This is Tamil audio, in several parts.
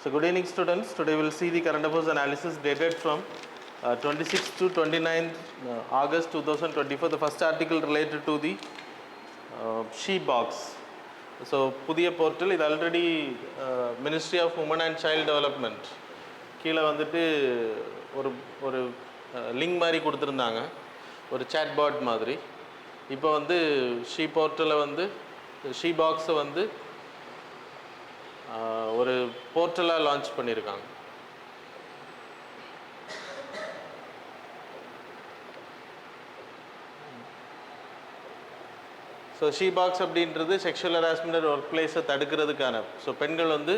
So good evening students. Today we will see the current affairs analysis dated from 26th to 29th August 2024. The first article related to the she box. So புதிய போர்ட்டல் இது already ministry of women and child development கீழே வந்துட்டு ஒரு ஒரு லிங்க் மாதிரி கொடுத்துருந்தாங்க, ஒரு சேட் பாட் மாதிரி. இப்போ வந்து ஷீ போர்ட்டலில் வந்து ஷீ பாக்ஸை வந்து ஒரு போர்ட்டலாக லான்ச் பண்ணியிருக்காங்க. ஸோ ஷீ பாக்ஸ் அப்படின்றது செக்ஷுவல் ஹராஸ்மெண்ட் ஒர்க் பிளேஸை தடுக்கிறதுக்கான, ஸோ பெண்கள் வந்து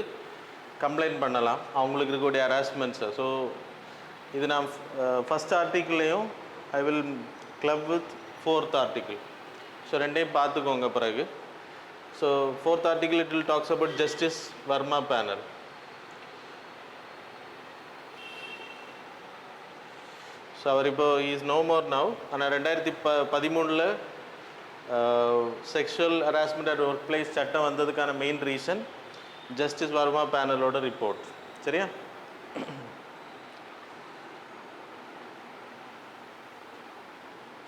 கம்ப்ளைண்ட் பண்ணலாம் அவங்களுக்கு இருக்கக்கூடிய ஹராஸ்மெண்ட்ஸை. ஸோ இது நான் ஃபஸ்ட் ஆர்டிக்கிள்லேயும் I will club with fourth article. So ரெண்டையும் பார்த்துக்கோங்க பிறகு. So fourth article it will talks about justice Verma panel. So அவர் இப்போ இஸ் நோ மோர் நவ். ஆனால் 2013 sexual harassment at work place சட்டம் வந்ததுக்கான மெயின் ரீசன் ஜஸ்டிஸ் வர்மா பேனலோட ரிப்போர்ட். சரியா?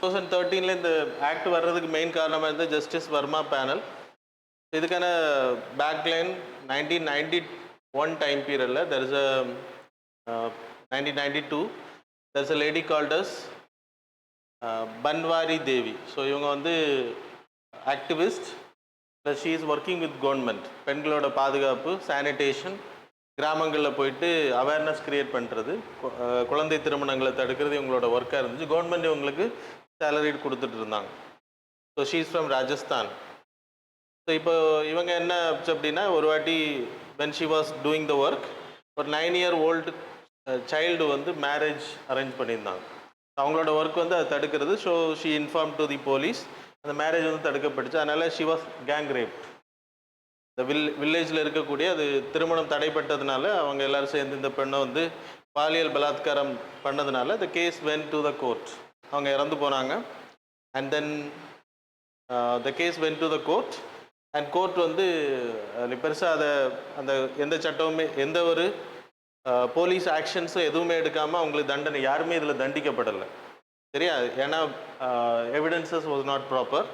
டூ 2013 இந்த ஆக்ட் வர்றதுக்கு மெயின் காரணமாக இருந்த ஜஸ்டிஸ் வர்மா பேனல். இதுக்கான பேக்லைன் 1991 டைம் பீரியடில் there is 1992 there is a lady called as Bhanwari Devi. So இவங்க வந்து activist, plus she is working with government. பெண்களோட பாதுகாப்பு, சானிடேஷன், கிராமங்களில் போயிட்டு அவேர்னஸ் க்ரியேட் பண்ணுறது, குழந்தை திருமணங்களை தடுக்கிறது இவங்களோட ஒர்க்காக இருந்துச்சு. கவர்மெண்ட் இவங்களுக்கு சேலரி கொடுத்துட்டு இருந்தாங்க. So she is from Rajasthan. So இப்போ இவங்க என்ன அப்படின்னா, ஒரு வாட்டி when she was doing the work, ஒரு 9 year old சைல்டு வந்து மேரேஜ் அரேஞ்ச் பண்ணியிருந்தாங்க. அவங்களோட ஒர்க் வந்து அதை தடுக்கிறது. So she inform to the police. அந்த மேரேஜ் வந்து தடுக்கப்பட்டுச்சு. அதனால் ஷி வாஸ் கேங் ரேப். இந்த வில்லேஜில் இருக்கக்கூடிய அது திருமணம் தடைப்பட்டதுனால அவங்க எல்லோரும் சேர்ந்து இந்த பெண்ணை வந்து பாலியல் பலாத்காரம் பண்ணதுனால the case went to the court. அவங்க இறந்து போனாங்க. And then the case went to the court. And court வந்து பெருசாக அதை அந்த எந்த சட்டமுமே எந்த ஒரு போலீஸ் ஆக்ஷன்ஸும் எதுவுமே எடுக்காமல் அவங்களுக்கு தண்டனை, யாருமே இதில் தண்டிக்கப்படலை. சரியா? ஏன்னா evidences was not proper.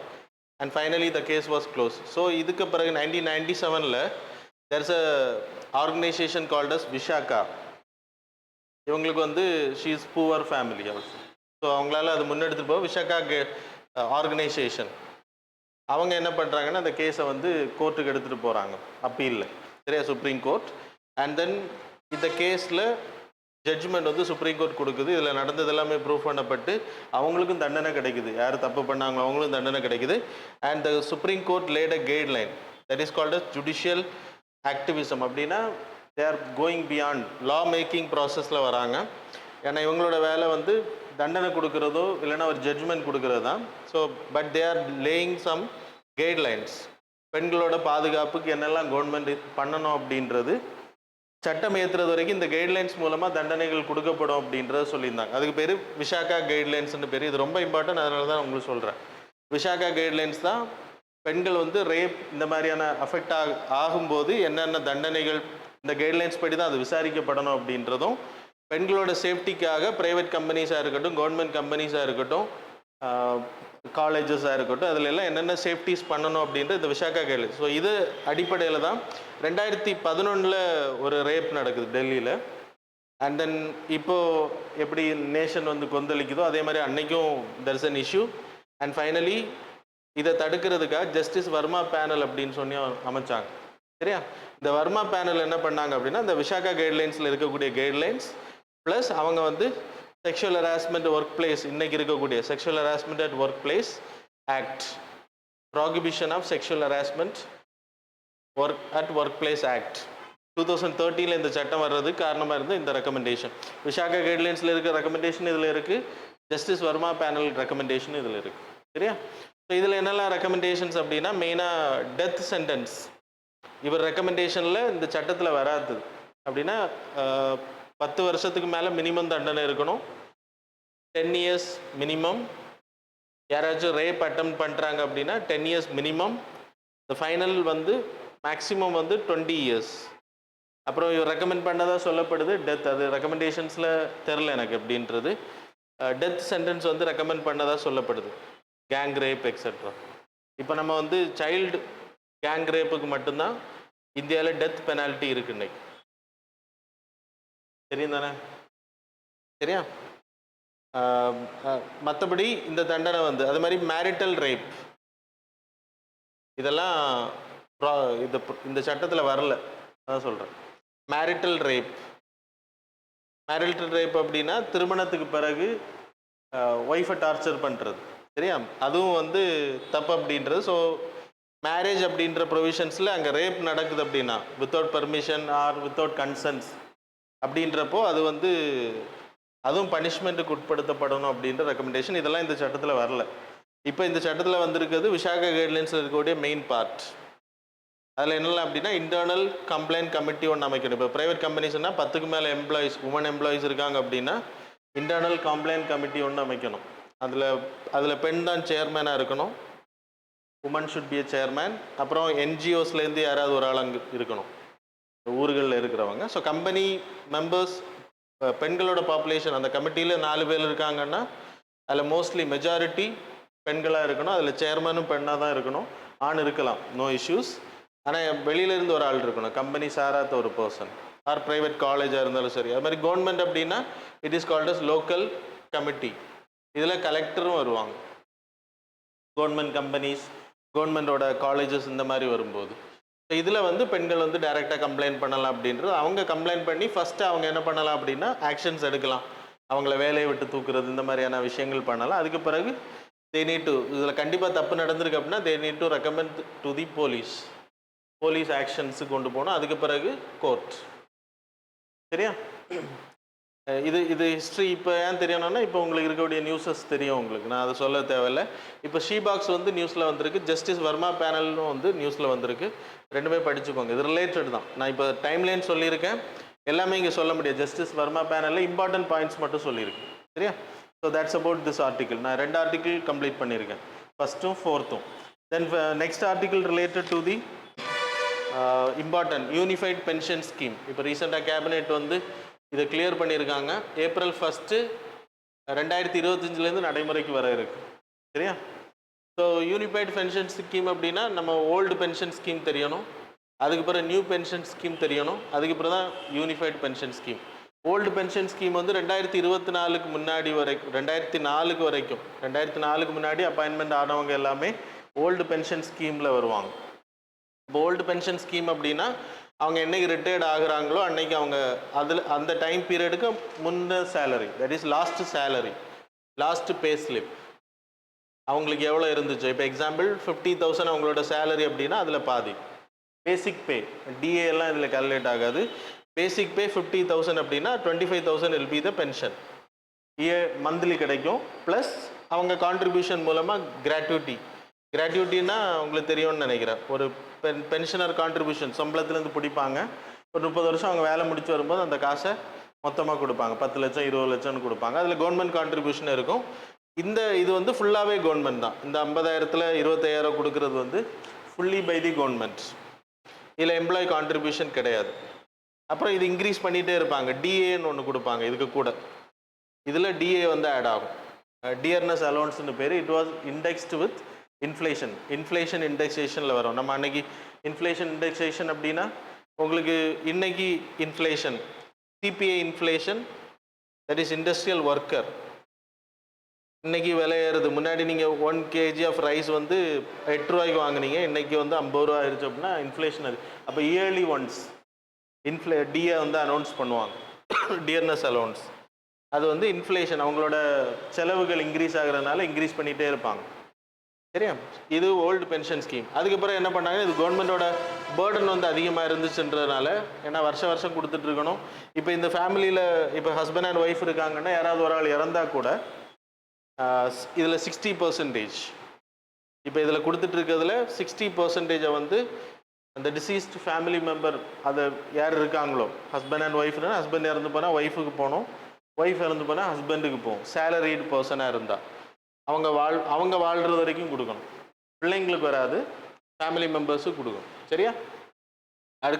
And finally the case was close. So இதுக்கு பிறகு 1997 there is a organisation called as Vishaka. இவங்களுக்கு வந்து she is poor family also. So அவங்களால அது முன்னெடுத்துட்டு போக விஷாகா ஆர்கனைசேஷன் அவங்க என்ன பண்ணுறாங்கன்னா அந்த கேஸை வந்து கோர்ட்டுக்கு எடுத்துகிட்டு போகிறாங்க, அப்பீலில். சரியா? Supreme court. அண்ட் தென் இந்த கேஸில் ஜட்ஜ்மெண்ட் வந்து சுப்ரீம் கோர்ட் கொடுக்குது. இதில் நடந்தது எல்லாமே ப்ரூவ் பண்ணப்பட்டு அவங்களுக்கும் தண்டனை கிடைக்குது. யார் தப்பு பண்ணாங்களோ அவங்களும் தண்டனை கிடைக்குது. And the supreme court laid a guideline that is called as judicial activism. அப்படின்னா they are going beyond law making ப்ராசஸில் வராங்க. ஏன்னா இவங்களோட வேலை வந்து தண்டனை கொடுக்குறதோ இல்லைன்னா ஒரு ஜட்ஜ்மெண்ட் கொடுக்குறது தான். So but they are laying some guidelines. பெண்களோட பாதுகாப்புக்கு என்னெல்லாம் கவர்மெண்ட் பண்ணணும் அப்படின்றது சட்டம் ஏற்றுறது வரைக்கும் இந்த கைட்லைன்ஸ் மூலமாக தண்டனைகள் கொடுக்கப்படும் அப்படின்றத சொல்லியிருந்தாங்க. அதுக்கு பேர் விஷாகா கைட்லைன்ஸ்னு பேர். இது ரொம்ப இம்பார்ட்டன்ட், அதனால தான் உங்களுக்கு சொல்கிறேன். விஷாகா கைட்லைன்ஸ் தான் பெண்கள் வந்து ரேப் இந்த மாதிரியான அஃபெக்ட் ஆகும்போது என்னென்ன தண்டனைகள், இந்த கைட்லைன்ஸ் படி தான் அது விசாரிக்கப்படணும் அப்படின்றதும், பெண்களோட சேஃப்டிக்காக ப்ரைவேட் கம்பெனிஸாக இருக்கட்டும், கவர்மெண்ட் கம்பெனிஸாக இருக்கட்டும், காலேஜஸாக இருக்கட்டும், அதில் எல்லாம் என்னென்ன சேஃப்டிஸ் பண்ணணும் அப்படின்ற இந்த விஷாகா கைட்லைன்ஸ். ஸோ இது அடிப்படையில் தான் 2011 ஒரு ரேப் நடக்குது டெல்லியில். அண்ட் தென் இப்போது எப்படி நேஷன் வந்து கொந்தளிக்குதோ அதே மாதிரி அன்னைக்கும் there is an issue. And finally இதை தடுக்கிறதுக்காக ஜஸ்டிஸ் வர்மா பேனல் அப்படின்னு சொல்லி அமைச்சாங்க. சரியா? இந்த வர்மா பேனல் என்ன பண்ணாங்க அப்படின்னா, இந்த விஷாகா கைட்லைன்ஸில் இருக்கக்கூடிய கைட்லைன்ஸ் ப்ளஸ் அவங்க வந்து செக்ஷுவல் ஹராஸ்மெண்ட் ஒர்க் பிளேஸ், இன்னைக்கு இருக்கக்கூடிய sexual harassment at work place act, prohibition of sexual harassment at work place act 2013 இந்த சட்டம் வர்றதுக்கு காரணமாக இருந்து இந்த ரெக்கமெண்டேஷன். விஷாகா கைட்லைன்ஸில் இருக்க ரெக்கமெண்டேஷன் இதில் இருக்குது, ஜஸ்டிஸ் வர்மா பேனல் ரெக்கமெண்டேஷன் இதில் இருக்குது. சரியா? ஸோ இதில் என்னெல்லாம் ரெக்கமெண்டேஷன்ஸ் அப்படின்னா, மெயினாக டெத் சென்டென்ஸ் இவர் ரெக்கமெண்டேஷனில் இந்த சட்டத்தில் வராது. அப்படின்னா 10 வருஷத்துக்கு மேலே மினிமம் தண்டனை இருக்கணும், 10 years மினிமம். யாராச்சும் ரேப் அட்டம் பண்ணுறாங்க அப்படின்னா 10 years மினிமம். இந்த ஃபைனல் வந்து மேக்ஸிமம் வந்து 20 years. அப்புறம் இவர் ரெக்கமெண்ட் பண்ணதாக சொல்லப்படுது டெத். அது ரெக்கமெண்டேஷன்ஸில் தெரில எனக்கு எப்படின்றது. டெத் சென்டென்ஸ் வந்து ரெக்கமெண்ட் பண்ணதாக சொல்லப்படுது, கேங் ரேப் எக்ஸெட்ரா. இப்போ நம்ம வந்து சைல்டு கேங் ரேப்புக்கு மட்டும்தான் இந்தியாவில் டெத் பெனால்ட்டி இருக்கு இன்னைக்கு. தெரியும் தானே? சரியா? மற்றபடி இந்த தண்டனை வந்து அது மாதிரி மேரிட்டல் ரேப் இதெல்லாம் இந்த சட்டத்தில் வரல. அதான் சொல்கிறேன். மேரிட்டல் ரேப் அப்படின்னா திருமணத்துக்கு பிறகு ஒய்ஃபை டார்ச்சர் பண்ணுறது. சரியா? அதுவும் வந்து தப்பு அப்படின்றது. ஸோ மேரேஜ் அப்படின்ற ப்ரொவிஷன்ஸில் அங்கே ரேப் நடக்குது அப்படின்னா வித்தவுட் பர்மிஷன் ஆர் வித்தவுட் கன்சன்ஸ் அப்படின்றப்போ அது வந்து அதுவும் பனிஷ்மெண்ட்டுக்கு உட்படுத்தப்படணும் அப்படின்ற ரெக்கமெண்டேஷன். இதெல்லாம் இந்த சட்டத்தில் வரல. இப்போ இந்த சட்டத்தில் வந்திருக்கிறது விசாகா கைட்லைன்ஸில் இருக்கக்கூடிய மெயின் பார்ட். அதில் என்னெல்லாம் அப்படின்னா இன்டர்னல் கம்ப்ளைண்ட் கமிட்டி ஒன்று அமைக்கணும். இப்போ ப்ரைவேட் கம்பெனிஸ்னால் 10க்கு மேலே எம்ப்ளாயிஸ் உமன் எம்ப்ளாயிஸ் இருக்காங்க அப்படின்னா இன்டர்னல் கம்ப்ளைண்ட் கமிட்டி ஒன்று அமைக்கணும். அதில் பெண் தான் சேர்மேனாக இருக்கணும். Woman should be a chairman. அப்புறம் என்ஜிஓஸ்லேருந்து யாராவது ஒரு ஆள் அங்கே இருக்கணும், ஊர்களில் இருக்கிறவங்க. ஸோ கம்பெனி மெம்பர்ஸ் பெண்களோட பாப்புலேஷன் அந்த கமிட்டியில் 4 பேர் இருக்காங்கன்னா அதில் மோஸ்ட்லி மெஜாரிட்டி பெண்களாக இருக்கணும். அதில் சேர்மனும் பெண்ணாக தான் இருக்கணும். ஆண் இருக்கலாம், நோ இஷ்யூஸ். ஆனால் வெளியிலேருந்து ஒரு ஆள் இருக்கணும், கம்பெனி சாராத ஒரு பர்சன். ஆர் ப்ரைவேட் காலேஜாக இருந்தாலும் சரி. அது மாதிரி கவர்மெண்ட் அப்படின்னா it is called as local committee. இதில் கலெக்டரும் வருவாங்க. கவர்மெண்ட் கம்பெனிஸ், கவர்மெண்டோட காலேஜஸ் இந்த மாதிரி வரும்போது இதில் வந்து பெண்கள் வந்து டைரெக்டாக கம்ப்ளைண்ட் பண்ணலாம் அப்படின்றது. அவங்க கம்ப்ளைண்ட் பண்ணி ஃபஸ்ட்டு அவங்க என்ன பண்ணலாம் அப்படின்னா ஆக்ஷன்ஸ் எடுக்கலாம். அவங்கள வேலையை விட்டு தூக்குறது இந்த மாதிரியான விஷயங்கள் பண்ணலாம். அதுக்கு பிறகு தே நீட் டு, இதில் கண்டிப்பாக தப்பு நடந்திருக்கு அப்படின்னா they need to recommend to the police ஆக்ஷன்ஸுக்கு கொண்டு போகணும். அதுக்கு பிறகு கோர்ட். சரியா? இது ஹிஸ்ட்ரி. இப்போ ஏன் தெரியணும்னா இப்போ உங்களுக்கு இருக்கக்கூடிய நியூஸஸ் தெரியும் உங்களுக்கு, நான் அதை சொல்ல தேவையில்லை. இப்போ ஷீபாக்ஸ் வந்து நியூஸில் வந்திருக்கு, ஜஸ்டிஸ் வர்மா பேனல்னும் வந்து நியூஸில் வந்திருக்கு. ரெண்டுமே படிச்சுக்கோங்க, இது ரிலேட்டட் தான். நான் இப்போ டைம்லைன் சொல்லியிருக்கேன், எல்லாமே இங்கே சொல்ல முடியாது. ஜஸ்டிஸ் வர்மா பேனலில் இம்பார்ட்டன்ட் பாயிண்ட்ஸ் மட்டும் சொல்லியிருக்கேன். சரியா? So that's about this article. நான் 2 ஆர்டிக்கிள் கம்ப்ளீட் பண்ணியிருக்கேன், 1st 4th. Then next article related to the important unified pension scheme. இப்போ ரீசெண்டாக கேபினெட் வந்து இதை கிளியர் பண்ணியிருக்காங்க. April 1, 2025 நடைமுறைக்கு வர இருக்கு. சரியா? ஸோ யூனிஃபைட் பென்ஷன் ஸ்கீம் அப்படின்னா நம்ம ஓல்டு பென்ஷன் ஸ்கீம் தெரியணும், அதுக்கு பிறகு நியூ பென்ஷன் ஸ்கீம் தெரியணும், அதுக்கு பிறகு தான் unified pension scheme. Old pension scheme வந்து 2024க்கு முன்னாடி வரைக்கும், 2004 வரைக்கும், 2004க்கு முன்னாடி அப்பாயின்மெண்ட் ஆனவங்க எல்லாமே ஓல்டு பென்ஷன் ஸ்கீமில் வருவாங்க. இப்போ ஓல்டு பென்ஷன் ஸ்கீம் அப்படின்னா அவங்க என்னைக்கு ரிட்டையர்ட் ஆகுறாங்களோ அன்னைக்கு அவங்க அந்த டைம் பீரியடுக்கு முன்ன salary, that is last salary, last pay slip அவங்களுக்கு எவ்வளோ இருந்துச்சு. இப்போ எக்ஸாம்பிள் 50,000 அவங்களோட சேலரி அப்படின்னா அதில் பாதி பேசிக் பே, டிஏ எல்லாம் இதில் கால்குலேட் ஆகாது. பேசிக் பே 50,000 அப்படின்னா 25,000 will be the pension. Monthly கிடைக்கும். ப்ளஸ் அவங்க கான்ட்ரிபியூஷன் மூலமாக கிராட்டுவிட்டின்னா உங்களுக்கு தெரியும்னு நினைக்கிறேன். ஒரு பென்ஷனர் கான்ட்ரிபியூஷன் சம்பளத்துலேருந்து பிடிப்பாங்க. ஒரு 30 வருஷம் அவங்க வேலை முடிச்சு வரும்போது அந்த காசை மொத்தமாக கொடுப்பாங்க. 10 லட்சம் 20 லட்சம்னு கொடுப்பாங்க. அதில் கவர்மெண்ட் கான்ட்ரிபியூஷன் இருக்கும். இது வந்து ஃபுல்லாகவே கவர்மெண்ட் தான். இந்த 50,000ல் 25,000 கொடுக்கறது வந்து ஃபுல்லி பை தி கவர்மெண்ட். இதில் எம்ப்ளாயி கான்ட்ரிபியூஷன் கிடையாது. அப்புறம் இது இன்க்ரீஸ் பண்ணிகிட்டே இருப்பாங்க. டிஏன்னு ஒன்று கொடுப்பாங்க இதுக்கு கூட. இதில் டிஏ வந்து ஆட் ஆகும். டியர்னஸ் அலோன்ஸ்னு பேர். It was indexed with inflation இண்டெக்ஸேஷனில் வரும். நம்ம அன்னைக்கு இன்ஃப்ளேஷன் இண்டெக்ஸேஷன் அப்படின்னா உங்களுக்கு இன்னைக்கு inflation, CPI inflation, that is industrial worker. இன்னைக்கு விலை ஏறுது. முன்னாடி நீங்கள் 1 kg ஆஃப் ரைஸ் வந்து 8 ரூபாய்க்கு வாங்கினீங்க, இன்னைக்கு வந்து 50 ரூபா ஆயிடுச்சு அப்படின்னா இன்ஃப்ளேஷன். அது அப்போ இயர்லி ஒன்ஸ் டிஏ வந்து அனௌன்ஸ் பண்ணுவாங்க, டியர்னஸ் அலோன்ஸ். அது வந்து இன்ஃப்ளேஷன், அவங்களோட செலவுகள் இன்க்ரீஸ் ஆகுறதுனால இன்க்ரீஸ் பண்ணிகிட்டே இருப்பாங்க. சரியா? இது ஓல்டு பென்ஷன் ஸ்கீம். அதுக்கப்புறம் என்ன பண்ணாங்க, இது கவர்மெண்டோட பேர்டன் வந்து அதிகமாக இருந்துச்சுன்றதுனால, ஏன்னா வருஷம் கொடுத்துட்ருக்கணும். இப்போ இந்த ஃபேமிலியில் இப்போ ஹஸ்பண்ட் அண்ட் ஒய்ஃப் இருக்காங்கன்னா யாராவது ஒரு ஆள் இறந்தால் கூட இதில் 60%, இப்போ இதில் கொடுத்துட்ருக்கிறதுல 60% வந்து அந்த டிசீஸ்ட் ஃபேமிலி மெம்பர், அதை யார் இருக்காங்களோ, ஹஸ்பண்ட் அண்ட் ஒய்ஃப்னா ஹஸ்பண்ட் இறந்து போனால் ஒய்ஃபுக்கு போகணும், ஒய்ஃப் இறந்து போனால் ஹஸ்பண்டுக்கு போகும். சேலரிடு பர்சனாக இருந்தால் அவங்க வாழ்கிறது வரைக்கும் கொடுக்கணும். பிள்ளைங்களுக்கு வராது, ஃபேமிலி மெம்பர்ஸுக்கு கொடுக்கணும். சரியா?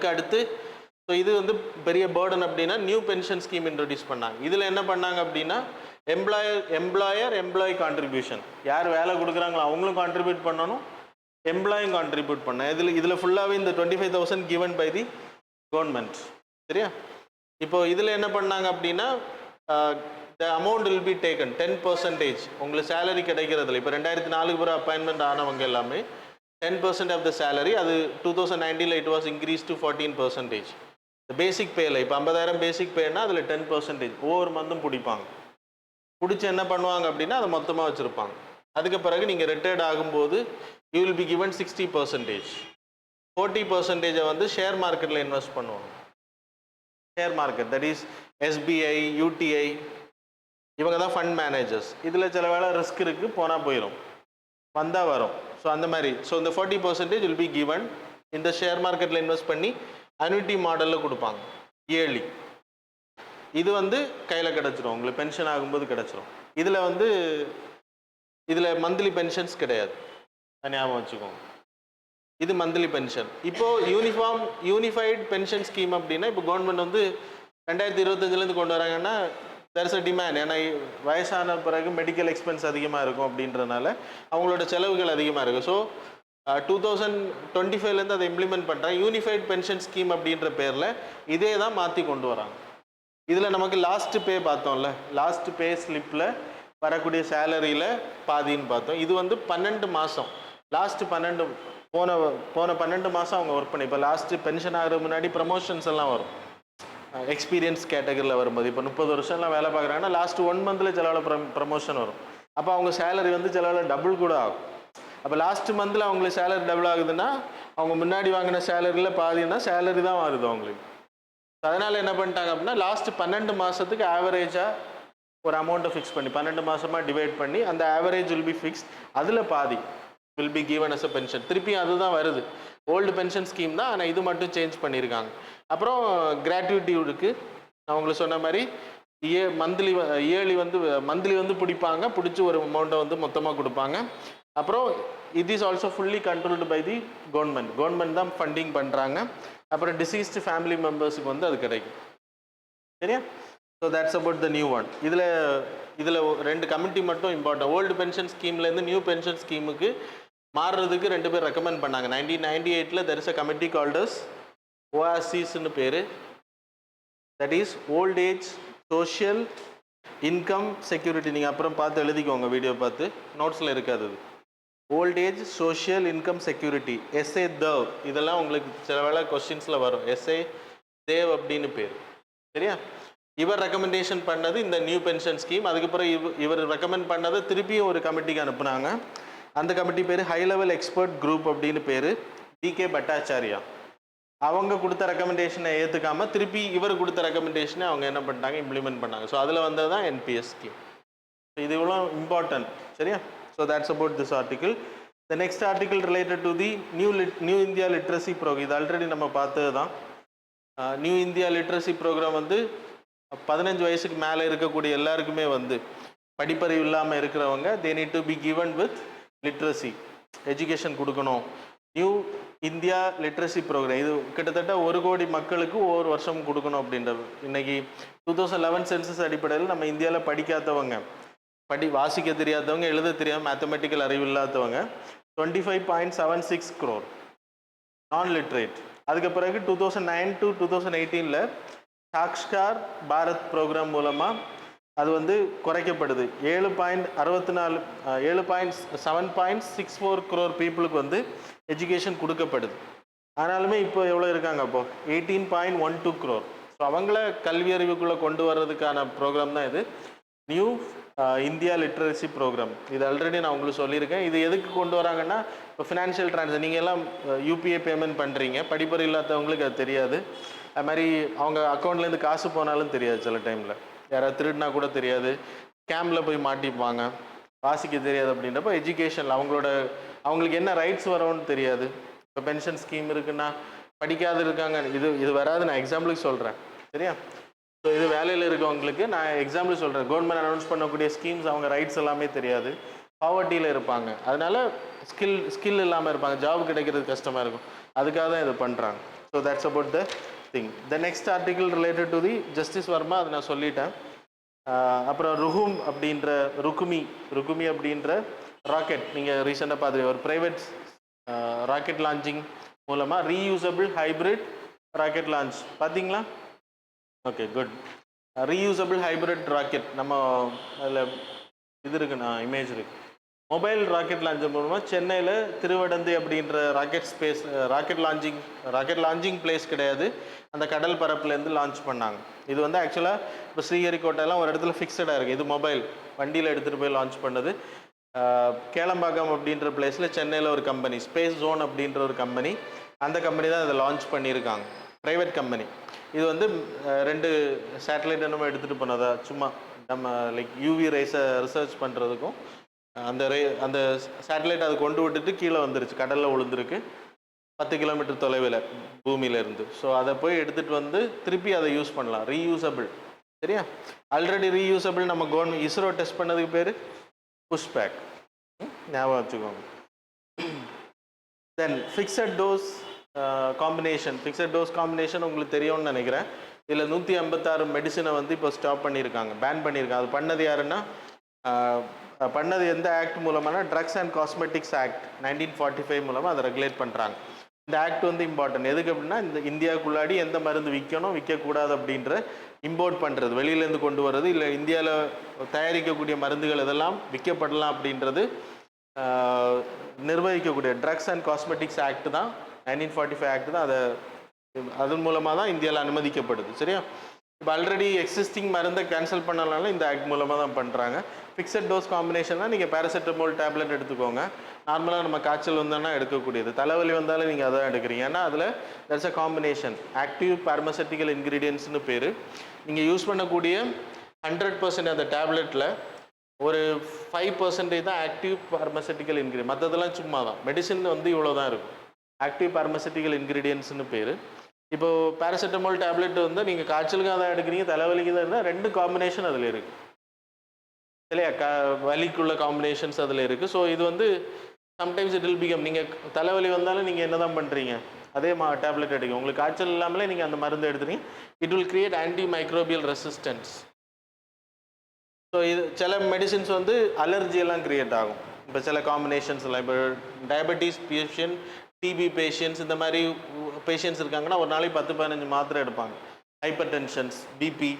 அடுத்து ஸோ இது வந்து பெரிய பேர்டன் அப்படின்னா நியூ பென்ஷன் ஸ்கீம் இன்ட்ரடியூஸ் பண்ணாங்க. இதில் என்ன பண்ணாங்க அப்படின்னா எம்ப்ளாயர் கான்ட்ரிபியூஷன், யார் வேலை கொடுக்குறாங்களோ அவங்களும் கான்ட்ரிபியூட் பண்ணணும், எம்ப்ளாயும் கான்ட்ரிபியூட் பண்ண. இதில் ஃபுல்லாகவே இந்த 25,000 given by தி கவர்மெண்ட். சரியா? இப்போ இதில் என்ன பண்ணாங்க அப்படின்னா the amount will be taken 10%. உங்களுக்கு சேலரி கிடைக்கிறதுல இப்போ 2004 பிறகு அப்பாயின்மெண்ட் ஆனவங்க எல்லாமே 10% ஆஃப் த சேலரி. அது 2019 இட் வாஸ் இன்க்ரீஸ் டு 14%. பேசிக் பேல இப்போ 50,000 பேசிக் பேனா அதில் 10% ஒவ்வொரு மந்த்தும் பிடிப்பாங்க. பிடிச்சி என்ன பண்ணுவாங்க அப்படின்னா அதை மொத்தமாக வச்சுருப்பாங்க. அதுக்கு பிறகு நீங்கள் ரிட்டையர்ட் ஆகும்போது யூ வில் பி கிவன் 60%. 40% வந்து ஷேர் மார்க்கெட்டில் இன்வெஸ்ட் பண்ணுவாங்க. Share market, that is SBI, UTI, இவங்க தான் ஃபண்ட் மேனேஜர்ஸ். இதில் சில வேளை ரிஸ்க் இருக்குது, போனால் போயிடும், வந்தால் வரும். ஸோ அந்த மாதிரி. ஸோ இந்த 40% வில் பி கிவன் இந்த ஷேர் மார்க்கெட்டில் இன்வெஸ்ட் பண்ணி அனுவிட்டி மாடலில் கொடுப்பாங்க இயர்லி. இது வந்து கையில் கிடச்சிரும், உங்களுக்கு பென்ஷன் ஆகும்போது கிடச்சிரும். இதில் மந்த்லி பென்ஷன்ஸ் கிடையாது, ஞாபகம் வச்சுக்கோங்க. இது மந்த்லி பென்ஷன். இப்போது யூனிஃபைடு பென்ஷன் ஸ்கீம் அப்படின்னா இப்போ கவர்மெண்ட் வந்து 2025 கொண்டு வராங்கன்னா there's a demand. ஏன்னா வயசான பிறகு மெடிக்கல் எக்ஸ்பென்ஸ் அதிகமாக இருக்கும் அப்படின்றனால அவங்களோட செலவுகள் அதிகமாக இருக்குது. ஸோ 2025 அதை இம்ப்ளிமெண்ட் பண்ணுறாங்க. யூனிஃபைட் பென்ஷன் ஸ்கீம் அப்படின்ற பேரில் இதே தான் மாற்றி கொண்டு வராங்க. இதில் நமக்கு லாஸ்ட் பே பார்த்தோம்ல, லாஸ்ட் பே ஸ்லிப்பில் வரக்கூடிய சேலரியில் பாதின்னு பார்த்தோம். இது வந்து 12 மாதம், லாஸ்ட்டு 12 போன 12 மாதம் அவங்க ஒர்க் பண்ணி, இப்போ லாஸ்ட்டு பென்ஷன் ஆகிறதுக்கு முன்னாடி ப்ரமோஷன்ஸ் எல்லாம் வரும் எக்ஸ்பீரியன்ஸ் கேட்டகரியில் வரும்போது. இப்போ 30 வருஷம்லாம் வேலை பார்க்குறாங்கன்னா லாஸ்ட்டு 1 மந்தில் சிலவில் ப்ரமோஷன் வரும். அப்போ அவங்க சேலரி வந்து சிலவில் டபுள் கூட ஆகும். அப்போ லாஸ்ட் மந்தில் அவங்களுக்கு சேலரி டபுள் ஆகுதுன்னா அவங்க முன்னாடி வாங்கின சேலரியில் பாதினா சேலரி தான் வருது அவங்களுக்கு. அதனால் என்ன பண்ணிட்டாங்க அப்படின்னா லாஸ்ட் 12 மாதத்துக்கு ஆவரேஜாக ஒரு அமௌண்ட்டை ஃபிக்ஸ் பண்ணி 12 மாதமாக டிவைட் பண்ணி அந்த ஆவரேஜ் வில் பி ஃபிக்ஸ்ட், அதில் பாதி will be given as a pension. திருப்பி அதுதான் வருது, ஓல்டு பென்ஷன் ஸ்கீம் தான், ஆனால் இது மட்டும் சேஞ்ச் பண்ணியிருக்காங்க. அப்புறம் கிராட்டுவிட்டி இருக்குது. நான் உங்களுக்கு சொன்ன மாதிரி மந்த்லி வந்து பிடிப்பாங்க, பிடிச்சி ஒரு அமௌண்ட்டை வந்து மொத்தமாக கொடுப்பாங்க. அப்புறம் it is also fully controlled by the government தான் ஃபண்டிங் பண்ணுறாங்க. அப்புறம் டிசீஸ்டு ஃபேமிலி மெம்பர்ஸுக்கு வந்து அது கிடைக்கும். சரியா? So that's about the new one. இதில் 2 கமிட்டி மட்டும் இம்பார்ட்டன்ட். ஓல்டு பென்ஷன் ஸ்கீம்லேருந்து நியூ பென்ஷன் ஸ்கீமுக்கு மாறுறதுக்கு 2 பேர் ரெக்கமெண்ட் பண்ணாங்க. 1998 there is a committee called as OASISன்னு பேர். That is old age social income security. நீங்கள் அப்புறம் பார்த்து எழுதிக்கோங்க, வீடியோ பார்த்து, நோட்ஸில் இருக்காது. அது volt age social income security, எஸ்ஏ தேவ். இதெல்லாம் உங்களுக்கு சில வேளை கொஸ்டின்ஸில் வரும், எஸ்ஏ தேவ் அப்படின்னு பேர். சரியா? இவர் ரெக்கமெண்டேஷன் பண்ணது இந்த நியூ பென்ஷன் ஸ்கீம். அதுக்கப்புறம் இவர் ரெக்கமெண்ட் பண்ணதை திருப்பியும் ஒரு கமிட்டிக்கு அனுப்புனாங்க. அந்த கமிட்டி பேர் ஹை லெவல் எக்ஸ்பர்ட் குரூப் அப்படின்னு பேர், DK பட்டாச்சாரியா. அவங்க கொடுத்த ரெக்கமெண்டேஷனை ஏற்றுக்காமல் திருப்பி இவர் கொடுத்த ரெக்கமெண்டேஷனை அவங்க என்ன பண்ணிட்டாங்க, இம்ப்ளிமெண்ட் பண்ணாங்க. ஸோ அதில் வந்தது தான் NPS ஸ்கீம். இது இவ்வளோ இம்பார்ட்டன்ட். சரியா? So that's about this article. The next article related to the New India literacy programme. இது ஆல்ரெடி நம்ம பார்த்தது தான். நியூ இந்தியா லிட்ரஸி ப்ரோக்ராம் வந்து 15 வயசுக்கு மேலே இருக்கக்கூடிய எல்லாருக்குமே வந்து படிப்பறிவு இல்லாமல் இருக்கிறவங்க தே need to be given with literacy education கொடுக்கணும். நியூ இந்தியா லிட்ரஸி ப்ரோக்ராம் இது கிட்டத்தட்ட 1 கோடி மக்களுக்கு ஒவ்வொரு வருஷம் கொடுக்கணும் அப்படின்றது. இன்றைக்கி 2011 சென்சஸ் அடிப்படையில் நம்ம இந்தியாவில் படிக்காதவங்க, வாசிக்க தெரியாதவங்க, எழுத தெரியாமல், மேத்தமெட்டிக்கல் அறிவு இல்லாதவங்க 25.76 crore நான் லிட்ரேட். அதுக்கு பிறகு 2009 to 2018 சாக்ஷ்கார் பாரத் ப்ரோக்ராம் மூலமாக அது வந்து குறைக்கப்படுது. 7.64 crore பீப்புளுக்கு வந்து எஜுகேஷன் கொடுக்கப்படுது. ஆனாலுமே இப்போ எவ்வளோ இருக்காங்க, அப்போது 18.12 crore. ஸோ அவங்கள கல்வி அறிவுக்குள்ளே கொண்டு வர்றதுக்கான ப்ரோக்ராம் தான் இது நியூ இந்தியா லிட்ரஸி ப்ரோக்ராம். இது ஆல்ரெடி நான் உங்களுக்கு சொல்லியிருக்கேன். இது எதுக்கு கொண்டு வராங்கன்னா, இப்போ ஃபினான்ஷியல் ட்ரான்சாக்ஷன் நீங்கள் எல்லாம் UPI பேமெண்ட் பண்ணுறீங்க, படிப்பறிவு இல்லாதவங்களுக்கு அது தெரியாது. அது மாதிரி அவங்க அக்கௌண்ட்லேருந்து காசு போனாலும் தெரியாது, சில டைமில் யாராவது திருடினா கூட தெரியாது, ஸ்கேமில் போய் மாட்டிப்பாங்க, வாசிக்க தெரியாது. அப்படின்றப்ப எஜுகேஷனில் அவங்களுக்கு என்ன ரைட்ஸ் வரும்னு தெரியாது. இப்போ பென்ஷன் ஸ்கீம் இருக்குன்னா படிக்காத இருக்காங்க, இது வராது. நான் எக்ஸாம்பிளுக்கு சொல்கிறேன். சரியா? ஸோ இது வேலையில் இருக்கவங்களுக்கு நான் எக்ஸாம்பிள் சொல்கிறேன். கவர்மெண்ட் அனௌன்ஸ் பண்ணக்கூடிய ஸ்கீம்ஸ் அவங்க ரைட்ஸ் எல்லாமே தெரியாது, பாவர்ட்டியில் இருப்பாங்க. அதனால ஸ்கில் இல்லாமல் இருப்பாங்க, ஜாப் கிடைக்கிறது கஷ்டமாக இருக்கும். அதுக்காக தான் இது பண்ணுறாங்க. So that's about the thing. The next article related to the Justice Verma, அதை நான் சொல்லிட்டேன். அப்புறம் ருக்குமி அப்படின்ற ராக்கெட் நீங்கள் ரீசெண்டாக பார்த்து ஒரு ப்ரைவேட் ராக்கெட் லான்ச்சிங் மூலமாக ரீயூசபிள் ஹைப்ரிட் ராக்கெட் லான்ச் பார்த்தீங்களா? Okay, good. Reusable hybrid rocket நம்ம அதில் இது இருக்குண்ணா, இமேஜ் இருக்குது. மொபைல் ராக்கெட் லான்ச்சர் மூலமாக சென்னையில் திருவடந்தை அப்படின்ற ராக்கெட் லான்ச்சிங் பிளேஸ் கிடையாது, அந்த கடல் பரப்புலேருந்து லான்ச் பண்ணாங்க. இது வந்து ஆக்சுவலாக இப்போ ஸ்ரீஹரிக்கோட்டையெல்லாம் ஒரு இடத்துல ஃபிக்ஸடாக இருக்குது. இது மொபைல் வண்டியில் எடுத்துகிட்டு போய் லான்ச் பண்ணது. கேளம்பாக்கம் அப்படின்ற பிளேஸில் சென்னையில் ஒரு கம்பெனி ஸ்பேஸ் ஜோன் அப்படின்ற ஒரு கம்பெனி, அந்த கம்பெனி தான் இதை லான்ச் பண்ணியிருக்காங்க, ப்ரைவேட் கம்பெனி. இது வந்து 2 சேட்டலைட்டை நம்ம எடுத்துகிட்டு போனதா, சும்மா நம்ம லைக் யூவி ரேஸை ரிசர்ச் பண்ணுறதுக்கும் அந்த சேட்டலைட் அதை கொண்டு விட்டுட்டு கீழே வந்துருச்சு, கடலில் விழுந்துருக்கு 10 கிலோமீட்டர் தொலைவில் பூமியிலேருந்து. ஸோ அதை போய் எடுத்துகிட்டு வந்து திருப்பி அதை யூஸ் பண்ணலாம், ரீயூசபிள். சரியா? ஆல்ரெடி ரீயூசபிள் நம்ம கவர்மெண்ட் இஸ்ரோ டெஸ்ட் பண்ணதுக்கு பேர் புஷ்பேக், ஞாபகம் வச்சுக்கோங்க. தென் ஃபிக்ஸட் டோஸ் காம்பினேஷன் உங்களுக்கு தெரியும்னு நினைக்கிறேன். இதில் 156 மெடிசனை வந்து இப்போ ஸ்டாப் பண்ணியிருக்காங்க, பேன் பண்ணியிருக்காங்க. அது பண்ணது யாருன்னா, பண்ணது எந்த ஆக்ட் மூலமான ட்ரக்ஸ் அண்ட் காஸ்மெட்டிக்ஸ் ஆக்ட் 1945 மூலமாக அதை ரெகுலேட் பண்ணுறாங்க. இந்த ஆக்ட் வந்து இம்பார்ட்டன்ட். எதுக்கு அப்படின்னா, இந்த இந்தியாவுக்குள்ளாடி எந்த மருந்து விற்கணும் விற்கக்கூடாது அப்படின்ற இம்போர்ட் பண்ணுறது, வெளியிலேருந்து கொண்டு வர்றது, இல்லை இந்தியாவில் தயாரிக்கக்கூடிய மருந்துகள் இதெல்லாம் விற்கப்படலாம் அப்படின்றது நிர்வகிக்கக்கூடிய ட்ரக்ஸ் அண்ட் காஸ்மெட்டிக்ஸ் ஆக்ட் தான், 1945 ஆக்ட் தான். அதன் மூலமாக தான் இந்தியாவில் அனுமதிக்கப்படுது. சரியா? இப்போ ஆல்ரெடி எக்ஸிஸ்டிங் மருந்தை கேன்சல் பண்ணனால இந்த ஆக்ட் மூலமாக தான் பண்ணுறாங்க. ஃபிக்ஸட் டோஸ் காம்பினேஷன்னா நீங்கள் பேராசிட்டமோல் டேப்லெட் எடுத்துக்கோங்க, நார்மலாக நம்ம காய்ச்சல் வந்தோன்னா எடுக்கக்கூடியது. தலைவலி வந்தாலும் நீங்கள் அதான் எடுக்கிறீங்க. ஏன்னா அதில் தட்ஸ் அ காம்பினேஷன், ஆக்டிவ் பார்மசட்டிக்கல் இன்க்ரீடியன்ட்ஸ்னு பேர். நீங்கள் யூஸ் பண்ணக்கூடிய 100% அந்த டேப்லெட்டில் ஒரு 5% தான் ஆக்டிவ் பார்மசட்டிக்கல் இன்க்ரீடியன்ட், மற்றதெல்லாம் சும்மா தான். மெடிசன் வந்து இவ்வளோ தான் இருக்கும், ஆக்டிவ் பார்மசட்டிக்கல் இன்க்ரீடியன்ட்ஸ்னு பேர். இப்போது பேராசிட்டமால் டேப்லெட் வந்து நீங்கள் காய்ச்சலுக்கு தான் எடுக்கிறீங்க, தலைவலிக்கு தான் இருந்தால் 2 காம்பினேஷன் அதில் இருக்குது இல்லையா? வலிக்குள்ள காம்பினேஷன்ஸ் அதில் இருக்குது. ஸோ இது வந்து சம்டைம்ஸ் இட் வில் பிகம், நீங்கள் தலைவலி வந்தாலும் நீங்கள் என்ன தான் பண்ணுறீங்க, அதே டேப்லெட் எடுங்க. உங்களுக்கு காய்ச்சல் இல்லாமலே நீங்கள் அந்த மருந்து எடுத்துறீங்க. It will create anti microbial resistance. So இது சில மெடிசின்ஸ் வந்து அலர்ஜியெல்லாம் க்ரியேட் ஆகும். இப்போ சில காம்பினேஷன்ஸ்லாம், இப்போ டயபெட்டிஸ் பேஷண்ட், டிபி பேஷண்ட்ஸ், இந்த மாதிரி பேஷண்ட்ஸ் இருக்காங்கன்னா ஒரு நாளைக்கு 10-15 மாத்திரை எடுப்பாங்க, ஹைப்பர் டென்ஷன்ஸ், பிபி.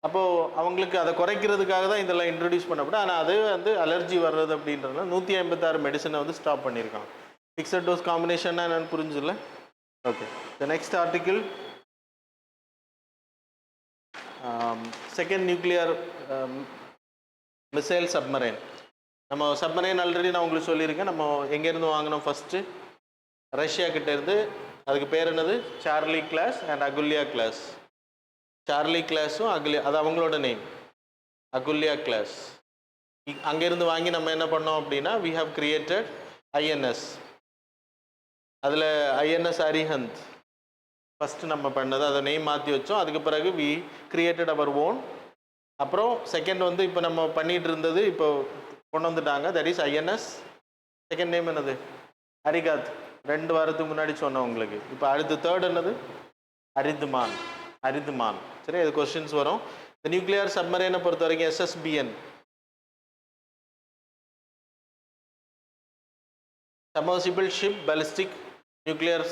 அப்போது அவங்களுக்கு அதை குறைக்கிறதுக்காக தான் இதெல்லாம் இன்ட்ரடியூஸ் பண்ணப்படும். ஆனால் அது வந்து அலர்ஜி வர்றது அப்படின்றதுனால 156 மெடிசனை வந்து ஸ்டாப் பண்ணியிருக்காங்க. ஃபிக்ஸட் டோஸ் காம்பினேஷன்னா என்னென்னு புரிஞ்சுல? Okay, the next article, second nuclear missile submarine. நம்ம சப்மரைன் ஆல்ரெடி நான் உங்களுக்கு சொல்லியிருக்கேன். நம்ம எங்கேருந்து வாங்கினோம்? ஃபஸ்ட்டு ரஷ்யா கிட்டேருந்து. அதுக்கு பேர் என்னது? Charlie class and Akula class. Charlie கிளாஸும் அது அவங்களோட நேம், அகுல்யா கிளாஸ். அங்கேருந்து வாங்கி நம்ம என்ன பண்ணோம் அப்படின்னா, வி ஹவ் கிரியேட்டட் ஐஎன்எஸ். அதில் ஐஎன்எஸ் அரிஹந்த் ஃபஸ்ட்டு நம்ம பண்ணது, அதை நேம் மாற்றி வச்சோம். அதுக்கு பிறகு வி கிரியேட்டட் அவர் ஓன். அப்புறம் செகண்ட் வந்து இப்போ நம்ம பண்ணிகிட்டு இருந்தது இப்போ கொண்டு வந்துட்டாங்க, that is INS. Second name என்னது? அரிகாத். 2 வாரத்துக்கு முன்னாடி சொன்னேன் உங்களுக்கு. இப்போ அடுத்து தேர்ட் என்னது? அரிதுமான். சரி, அது கொஸ்டின்ஸ் வரும். இந்த நியூக்ளியர் சப்மரைனை பொறுத்த வரைக்கும் SSBN, submersible ship ballistic nuclear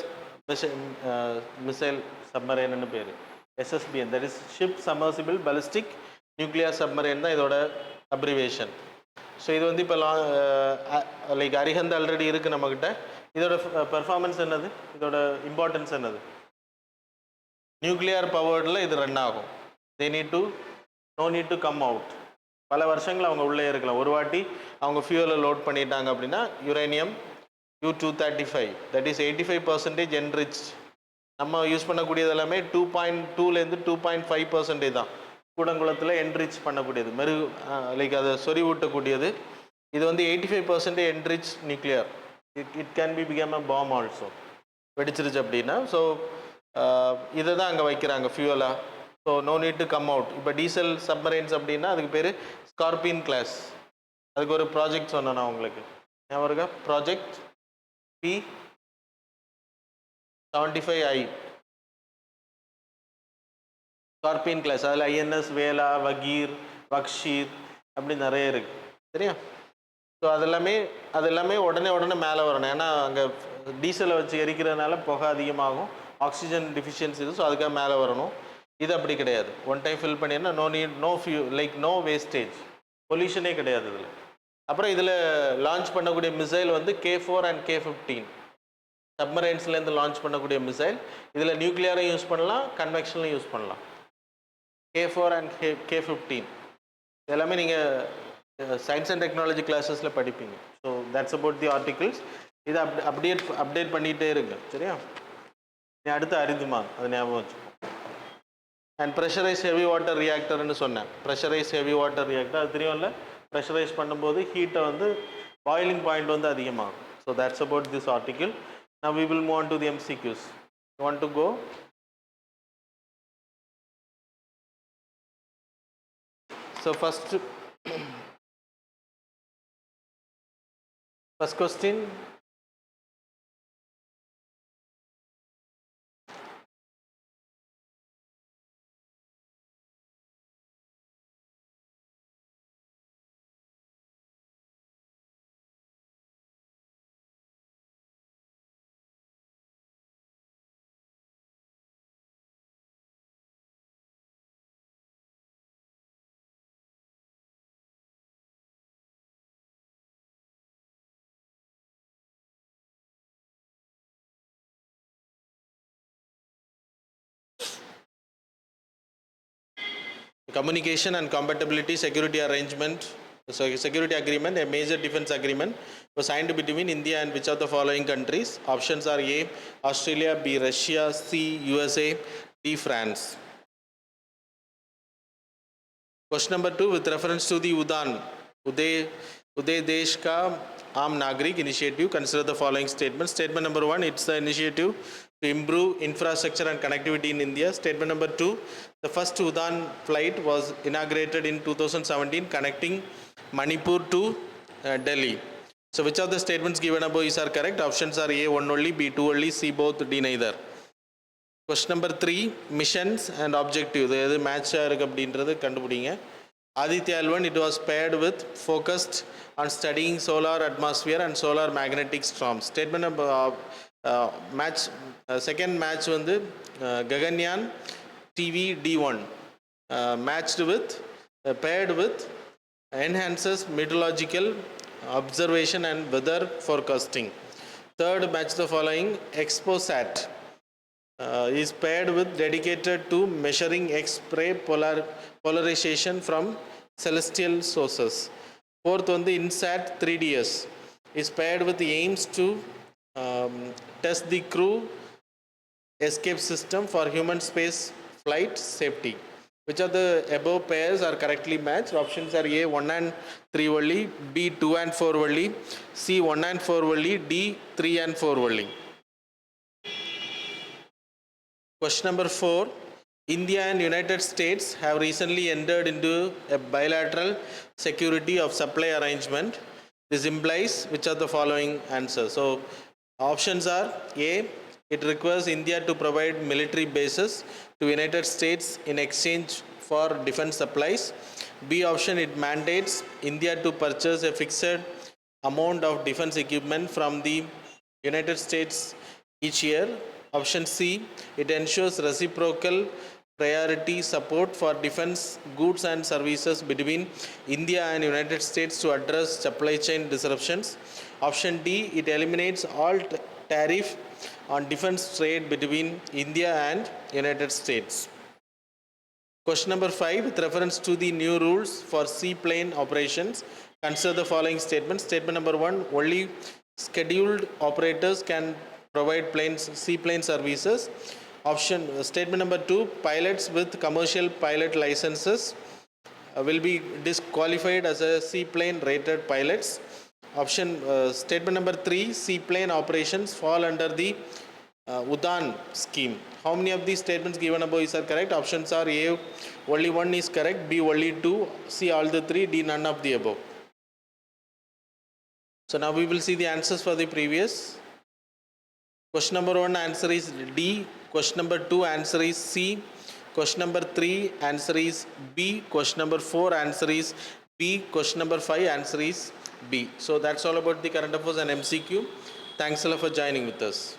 missile சப்மரைன்னு பேர். SSBN, that is ship submersible ballistic nuclear submarine தான் இதோட அப்ரிவேஷன். ஸோ இது வந்து இப்போ லைக் அரிஹந்த் ஆல்ரெடி இருக்குது நம்மக்கிட்ட. இதோட பெர்ஃபார்மன்ஸ் என்னது? இதோட இம்பார்ட்டன்ஸ் என்னது? நியூக்ளியர் பவர்டில் இது ரன் ஆகும். No need to come out. பல வருஷங்கள் அவங்க உள்ளே இருக்கலாம். ஒரு வாட்டி அவங்க ஃபியூலை லோட் பண்ணிட்டாங்க அப்படின்னா, uranium U-235, that is 85% enrich. நம்ம யூஸ் பண்ணக்கூடியது எல்லாமே 2.2லேருந்து 2.5% தான் கூடங்குளத்தில் என்ரிச் பண்ணக்கூடியது, லைக் அதை சொறிவூட்டக்கூடியது. இது வந்து 85% enrich nuclear. It can be become a bomb also, வெடிச்சிருச்சு அப்படின்னா. ஸோ இதை தான் அங்கே வைக்கிறாங்க ஃபியூவலாக. So no need to come out. இப்போ டீசல் சப்மரைன்ஸ் அப்படின்னா அதுக்கு பேர் ஸ்கார்பியன் கிளாஸ். அதுக்கு ஒரு ப்ராஜெக்ட் சொன்னேன் நான் உங்களுக்கு, ஞாபகம் இருக்கா? Project P75I. ஸ்கார்பியன் கிளாஸ் அதில் ஐஎன்எஸ் வேலா, வகீர், வக்ஷீர் அப்படி நிறைய இருக்குது. சரியா? ஸோ அதெல்லாமே உடனே மேலே வரணும். ஏன்னா அங்கே டீசலை வச்சு எரிக்கிறதுனால புகை அதிகமாகும், ஆக்சிஜன் டிஃபிஷியன்சி இது. ஸோ அதுக்காக மேலே வரணும். இது அப்படி கிடையாது. ஒன் டைம் ஃபில் பண்ணினா no need, no like no wastage, பொல்யூஷனே கிடையாது இதில். அப்புறம் இதில் லான்ச் பண்ணக்கூடிய மிசைல் வந்து K4 அண்ட் K15 சப்மரைன்ஸ்லேருந்து லான்ச் பண்ணக்கூடிய மிசைல். இதில் நியூக்ளியரும் யூஸ் பண்ணலாம், கன்வெக்ஷன்லையும் யூஸ் பண்ணலாம். K4 அண்ட் K15 எல்லாமே நீங்கள் சயின்ஸ் அண்ட் டெக்னாலஜி கிளாஸஸில் படிப்பீங்க. So that's about the articles. இதை அப்டேட் பண்ணிகிட்டே இருங்க. சரியா? நீ அடுத்து அரிதுமா, அது ஞாபகம் வச்சுக்கோ. அண்ட் ப்ரெஷரைஸ் ஹெவி வாட்டர் ரியாக்டர்னு சொன்னேன். ப்ரெஷரைஸ் ஹெவி வாட்டர் ரியாக்டர் அது தெரியும்ல. ப்ரெஷரைஸ் பண்ணும்போது ஹீட்டை வந்து பாயிலிங் பாயிண்ட் வந்து அதிகமாகும். So that's about this article. Now we will move on to the MCQs. You want to go? So first question. Communication and compatibility security arrangement. So security agreement, a major defense agreement was signed between India and which of the following countries? Options are A, Australia, B, Russia, C, USA, D, France. Question number 2, with reference to the Uday Desh Ka Aam Nagrik initiative, consider the following statements. Statement number 1, it's the initiative to improve infrastructure and connectivity in India. Statement number 2, the first Udan flight was inaugurated in 2017 connecting Manipur to Delhi. So which of the statements given above is are correct? Options are A, 1 only, B, 2 only, C, both, D, neither. Question number 3, missions and objective. எது மேட்சாக இருக்குது அப்படின்றது கண்டுபிடிங்க. Aditya L1, it was paired with focused on studying solar atmosphere and solar magnetic storms. Statement number match second match வந்து Gaganyaan TV D1 matched with paired with enhances meteorological observation and weather forecasting. Third match the following ExpoSat is paired with dedicated to measuring X-ray polarization from celestial sources. Fourth one, the INSAT 3DS is paired with the aims to test the crew escape system for human space flight safety. Which of the above pairs are correctly matched? Options are A, 1 and 3 only, B, 2 and 4 only, C, 1 and 4 only, D, 3 and 4 only. Question number 4, India and United States have recently entered into a bilateral security of supply arrangement. This implies which of the following answers? So options are A, it requires India to provide military bases to United States in exchange for defense supplies. B option, it mandates India to purchase a fixed amount of defense equipment from the United States each year. Option C, it ensures reciprocal priority support for defense goods and services between India and United States to address supply chain disruptions. Option D, it eliminates all tariff on defense trade between India and United States. Question number 5, with reference to the new rules for seaplane operations, consider the following statements. Statement number 1, only scheduled operators can provide seaplane services. Option statement number 2, pilots with commercial pilot licenses will be disqualified as a seaplane rated pilots. Option statement number 3, seaplane operations fall under the Udan scheme. How many of these statements given above are correct? Options are A, only 1 is correct, B, only 2, C, all the 3, D, none of the above. So now we will see the answers for the previous. Question number 1 answer is D. Question number 2 answer is C. Question number 3 answer is B. Question number 4 answer is B. Question number 5 answer is B. So that's all about the current affairs and MCQ. Thanks a lot for joining with us.